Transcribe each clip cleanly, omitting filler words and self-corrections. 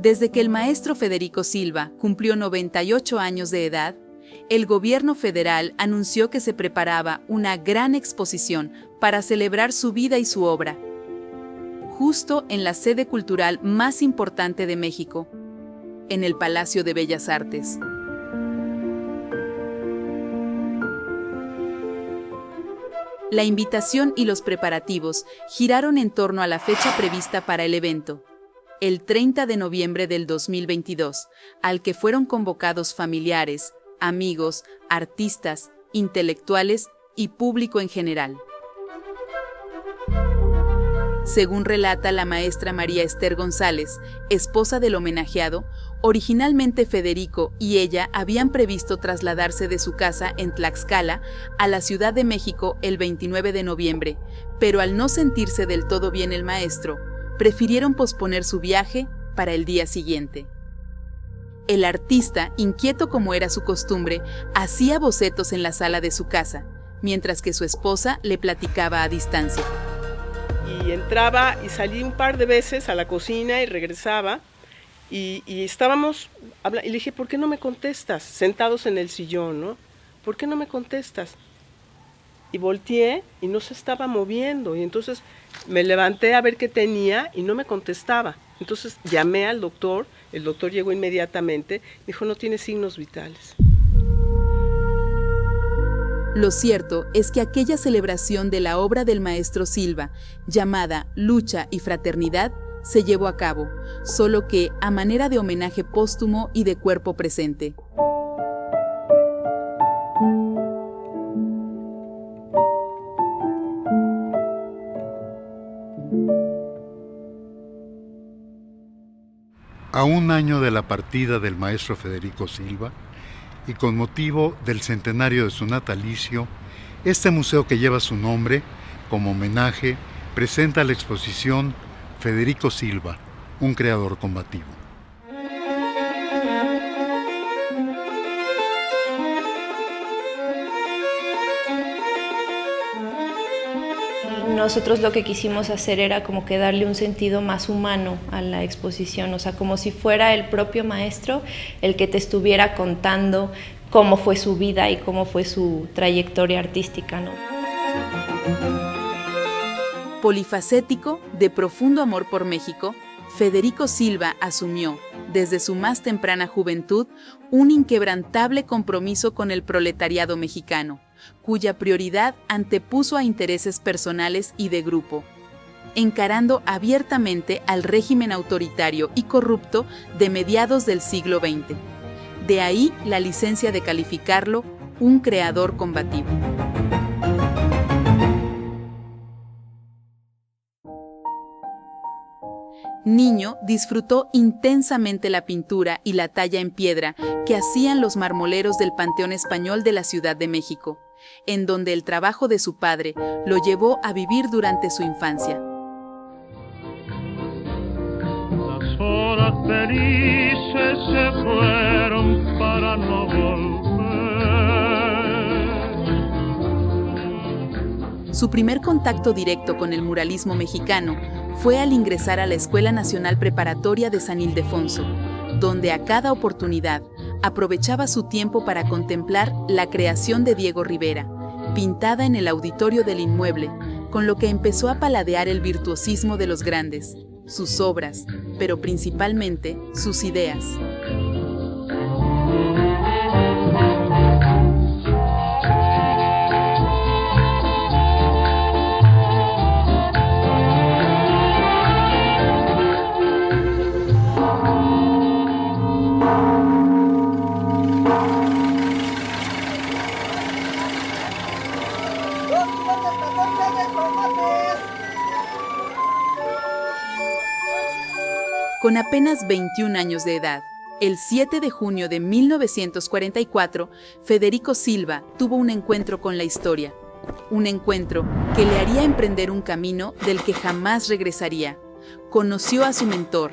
Desde que el maestro Federico Silva cumplió 98 años de edad, el gobierno federal anunció que se preparaba una gran exposición para celebrar su vida y su obra, justo en la sede cultural más importante de México, en el Palacio de Bellas Artes. La invitación y los preparativos giraron en torno a la fecha prevista para el evento, el 30 de noviembre del 2022, al que fueron convocados familiares, amigos, artistas, intelectuales y público en general. Según relata la maestra María Esther González, esposa del homenajeado, originalmente Federico y ella habían previsto trasladarse de su casa en Tlaxcala a la Ciudad de México el 29 de noviembre, pero al no sentirse del todo bien el maestro, prefirieron posponer su viaje para el día siguiente. El artista, inquieto como era su costumbre, hacía bocetos en la sala de su casa, mientras que su esposa le platicaba a distancia. Y entraba y salí un par de veces a la cocina y regresaba y estábamos hablando, y le dije, ¿por qué no me contestas? Sentados en el sillón, ¿no? ¿Por qué no me contestas? Y volteé y no se estaba moviendo y entonces me levanté a ver qué tenía y no me contestaba. Entonces llamé al doctor, el doctor llegó inmediatamente, dijo, no tiene signos vitales. Lo cierto es que aquella celebración de la obra del maestro Silva, llamada Lucha y Fraternidad, se llevó a cabo, solo que a manera de homenaje póstumo y de cuerpo presente. A un año de la partida del maestro Federico Silva, y con motivo del centenario de su natalicio, este museo que lleva su nombre, como homenaje, presenta la exposición Federico Silva, un creador combativo. Nosotros lo que quisimos hacer era como que darle un sentido más humano a la exposición, o sea, como si fuera el propio maestro el que te estuviera contando cómo fue su vida y cómo fue su trayectoria artística, ¿no? Polifacético, de profundo amor por México, Federico Silva asumió, desde su más temprana juventud, un inquebrantable compromiso con el proletariado mexicano, cuya prioridad antepuso a intereses personales y de grupo, encarando abiertamente al régimen autoritario y corrupto de mediados del siglo XX. De ahí la licencia de calificarlo un creador combativo. Niño, disfrutó intensamente la pintura y la talla en piedra que hacían los marmoleros del Panteón Español de la Ciudad de México, en donde el trabajo de su padre lo llevó a vivir durante su infancia. Las horas felices se fueron para no volver. Su primer contacto directo con el muralismo mexicano fue al ingresar a la Escuela Nacional Preparatoria de San Ildefonso, donde a cada oportunidad aprovechaba su tiempo para contemplar la creación de Diego Rivera, pintada en el auditorio del inmueble, con lo que empezó a paladear el virtuosismo de los grandes, sus obras, pero principalmente sus ideas. Con apenas 21 años de edad, el 7 de junio de 1944, Federico Silva tuvo un encuentro con la historia. Un encuentro que le haría emprender un camino del que jamás regresaría. Conoció a su mentor.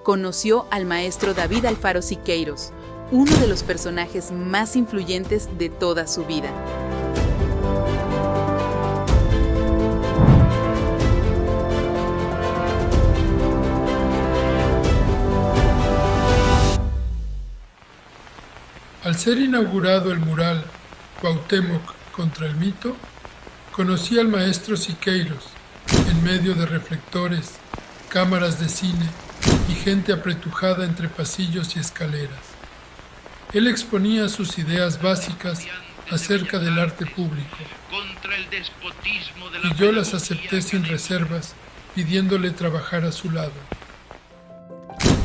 Conoció al maestro David Alfaro Siqueiros, uno de los personajes más influyentes de toda su vida. Al ser inaugurado el mural Cuauhtémoc contra el mito, conocí al maestro Siqueiros en medio de reflectores, cámaras de cine y gente apretujada entre pasillos y escaleras. Él exponía sus ideas básicas acerca del arte público y yo las acepté sin reservas, pidiéndole trabajar a su lado.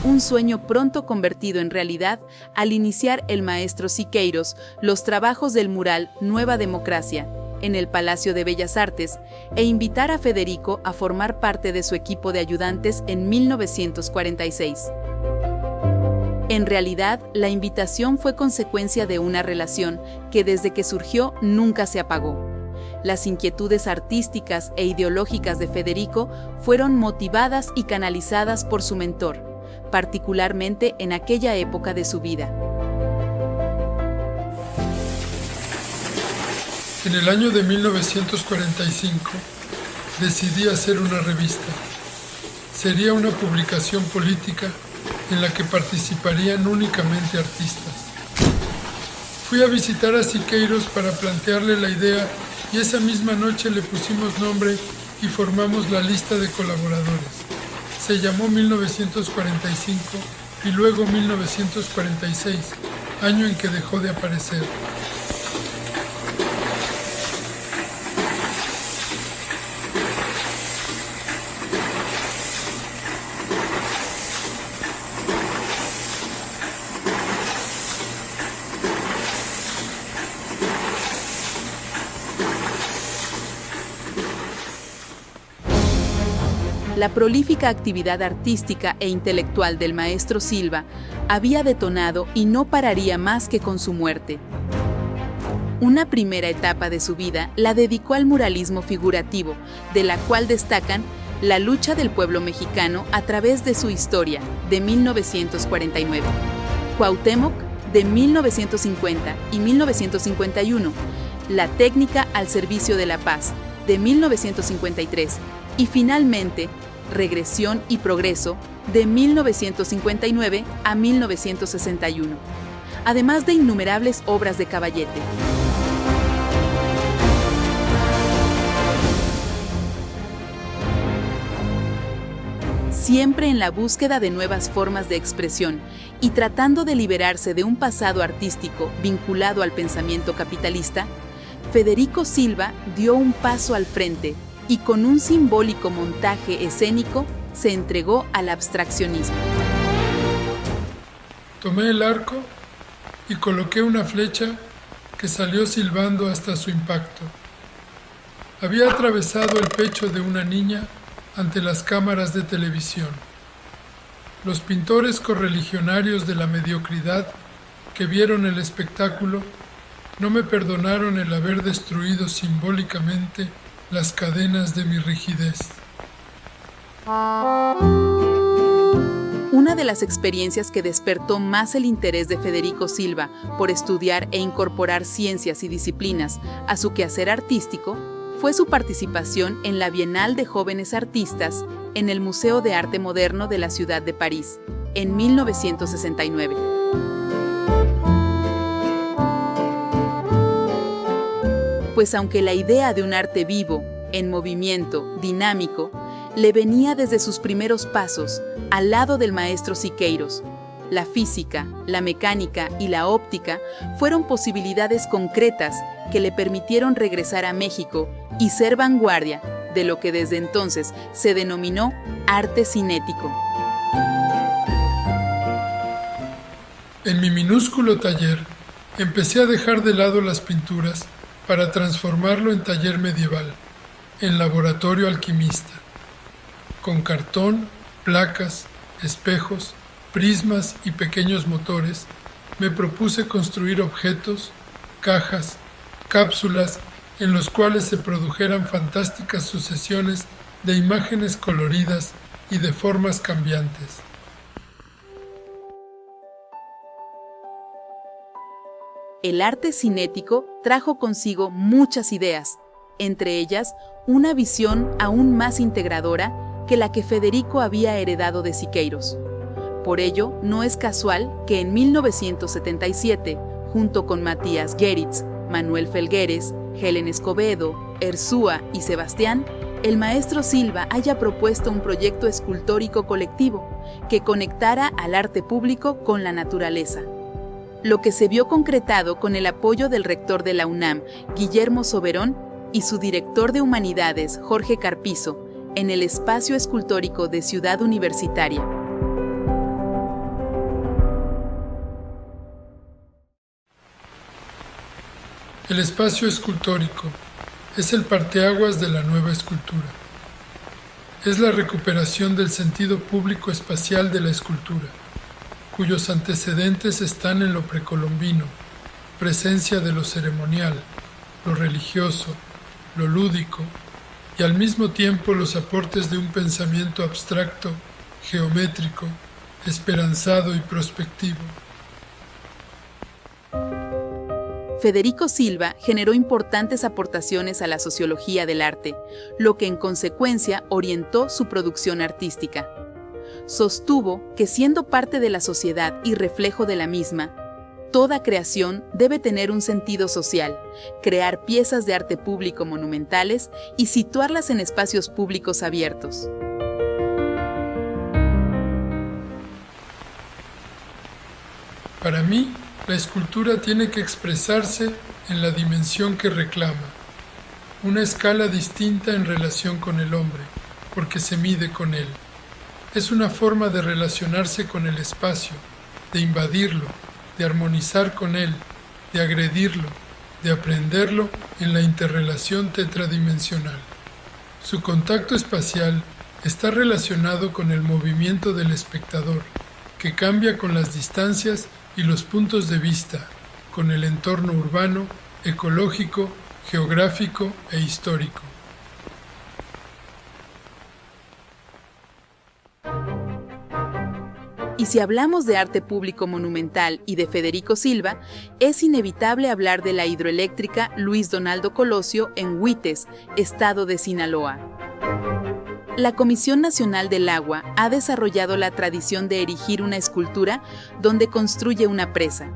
Un sueño pronto convertido en realidad al iniciar el maestro Siqueiros los trabajos del mural Nueva Democracia en el Palacio de Bellas Artes e invitar a Federico a formar parte de su equipo de ayudantes en 1946. En realidad, la invitación fue consecuencia de una relación que desde que surgió nunca se apagó. Las inquietudes artísticas e ideológicas de Federico fueron motivadas y canalizadas por su mentor, particularmente en aquella época de su vida. En el año de 1945 decidí hacer una revista. Sería una publicación política en la que participarían únicamente artistas. Fui a visitar a Siqueiros para plantearle la idea y esa misma noche le pusimos nombre y formamos la lista de colaboradores. Se llamó 1945 y luego 1946, año en que dejó de aparecer. La prolífica actividad artística e intelectual del maestro Silva había detonado y no pararía más que con su muerte. Una primera etapa de su vida la dedicó al muralismo figurativo, de la cual destacan la lucha del pueblo mexicano a través de su historia, de 1949, Cuauhtémoc, de 1950 y 1951, La técnica al servicio de la paz, de 1953, y finalmente, Regresión y progreso, de 1959 a 1961, además de innumerables obras de Caballete. Siempre en la búsqueda de nuevas formas de expresión y tratando de liberarse de un pasado artístico vinculado al pensamiento capitalista, Federico Silva dio un paso al frente y con un simbólico montaje escénico se entregó al abstraccionismo. Tomé el arco y coloqué una flecha que salió silbando hasta su impacto. Había atravesado el pecho de una niña ante las cámaras de televisión. Los pintores correligionarios de la mediocridad que vieron el espectáculo no me perdonaron el haber destruido simbólicamente las cadenas de mi rigidez. Una de las experiencias que despertó más el interés de Federico Silva por estudiar e incorporar ciencias y disciplinas a su quehacer artístico fue su participación en la Bienal de Jóvenes Artistas en el Museo de Arte Moderno de la ciudad de París, en 1969. Pues aunque la idea de un arte vivo, en movimiento, dinámico, le venía desde sus primeros pasos, al lado del maestro Siqueiros, la física, la mecánica y la óptica fueron posibilidades concretas que le permitieron regresar a México y ser vanguardia de lo que desde entonces se denominó arte cinético. En mi minúsculo taller, empecé a dejar de lado las pinturas para transformarlo en taller medieval, en laboratorio alquimista. Con cartón, placas, espejos, prismas y pequeños motores, me propuse construir objetos, cajas, cápsulas, en los cuales se produjeran fantásticas sucesiones de imágenes coloridas y de formas cambiantes. El arte cinético trajo consigo muchas ideas, entre ellas una visión aún más integradora que la que Federico había heredado de Siqueiros. Por ello, no es casual que en 1977, junto con Matías Geritz, Manuel Felgueres, Helen Escobedo, Erzúa y Sebastián, el maestro Silva haya propuesto un proyecto escultórico colectivo que conectara al arte público con la naturaleza, lo que se vio concretado con el apoyo del rector de la UNAM, Guillermo Soberón, y su director de Humanidades, Jorge Carpizo, en el espacio escultórico de Ciudad Universitaria. El espacio escultórico es el parteaguas de la nueva escultura. Es la recuperación del sentido público espacial de la escultura, cuyos antecedentes están en lo precolombino, presencia de lo ceremonial, lo religioso, lo lúdico, y al mismo tiempo los aportes de un pensamiento abstracto, geométrico, esperanzado y prospectivo. Federico Silva generó importantes aportaciones a la sociología del arte, lo que en consecuencia orientó su producción artística. Sostuvo que siendo parte de la sociedad y reflejo de la misma, toda creación debe tener un sentido social, crear piezas de arte público monumentales y situarlas en espacios públicos abiertos. Para mí, la escultura tiene que expresarse en la dimensión que reclama, una escala distinta en relación con el hombre, porque se mide con él. Es una forma de relacionarse con el espacio, de invadirlo, de armonizar con él, de agredirlo, de aprenderlo en la interrelación tetradimensional. Su contacto espacial está relacionado con el movimiento del espectador, que cambia con las distancias y los puntos de vista, con el entorno urbano, ecológico, geográfico e histórico. Y si hablamos de arte público monumental y de Federico Silva, es inevitable hablar de la hidroeléctrica Luis Donaldo Colosio en Huites, estado de Sinaloa. La Comisión Nacional del Agua ha desarrollado la tradición de erigir una escultura donde construye una presa.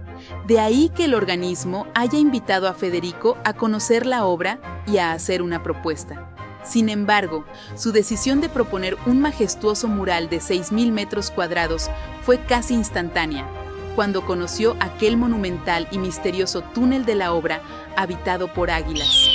De ahí que el organismo haya invitado a Federico a conocer la obra y a hacer una propuesta. Sin embargo, su decisión de proponer un majestuoso mural de 6.000 metros cuadrados fue casi instantánea, cuando conoció aquel monumental y misterioso túnel de la obra habitado por águilas.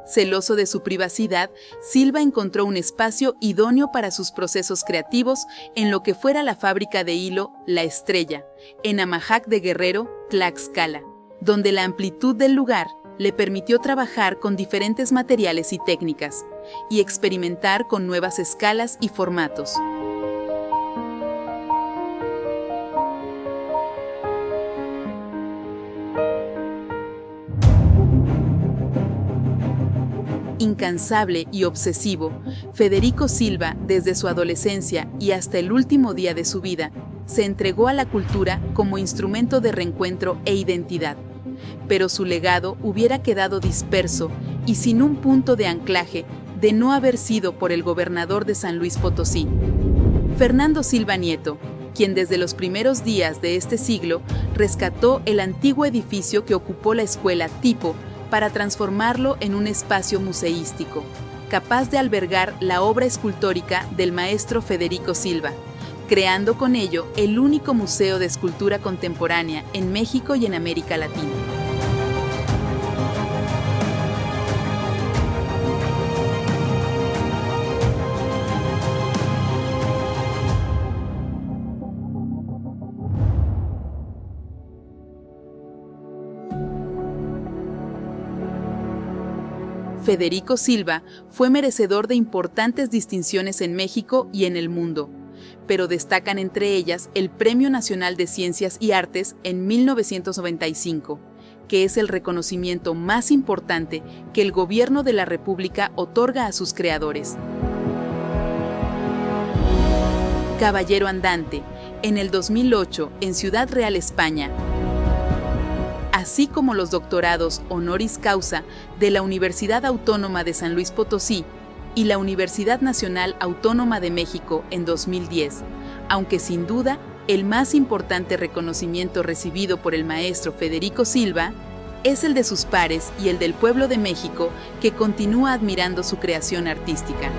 Celoso de su privacidad, Silva encontró un espacio idóneo para sus procesos creativos en lo que fuera la fábrica de hilo La Estrella, en Amajac de Guerrero, Tlaxcala, donde la amplitud del lugar le permitió trabajar con diferentes materiales y técnicas, y experimentar con nuevas escalas y formatos. Incansable y obsesivo, Federico Silva, desde su adolescencia y hasta el último día de su vida, se entregó a la cultura como instrumento de reencuentro e identidad. Pero su legado hubiera quedado disperso y sin un punto de anclaje de no haber sido por el gobernador de San Luis Potosí, Fernando Silva Nieto, quien desde los primeros días de este siglo rescató el antiguo edificio que ocupó la escuela tipo para transformarlo en un espacio museístico, capaz de albergar la obra escultórica del maestro Federico Silva, creando con ello el único museo de escultura contemporánea en México y en América Latina. Federico Silva fue merecedor de importantes distinciones en México y en el mundo, pero destacan entre ellas el Premio Nacional de Ciencias y Artes en 1995, que es el reconocimiento más importante que el Gobierno de la República otorga a sus creadores. Caballero Andante, en el 2008 en Ciudad Real, España, así como los doctorados honoris causa de la Universidad Autónoma de San Luis Potosí y la Universidad Nacional Autónoma de México en 2010, aunque sin duda el más importante reconocimiento recibido por el maestro Federico Silva es el de sus pares y el del pueblo de México, que continúa admirando su creación artística.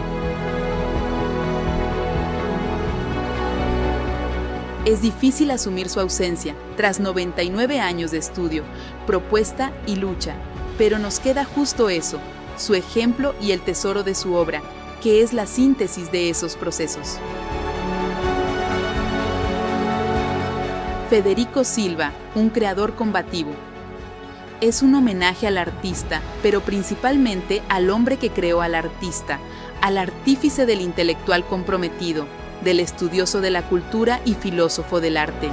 Es difícil asumir su ausencia tras 99 años de estudio, propuesta y lucha, pero nos queda justo eso, su ejemplo y el tesoro de su obra, que es la síntesis de esos procesos. Federico Silva, un creador combativo. Es un homenaje al artista, pero principalmente al hombre que creó al artista, al artífice del intelectual comprometido, del estudioso de la cultura y filósofo del arte.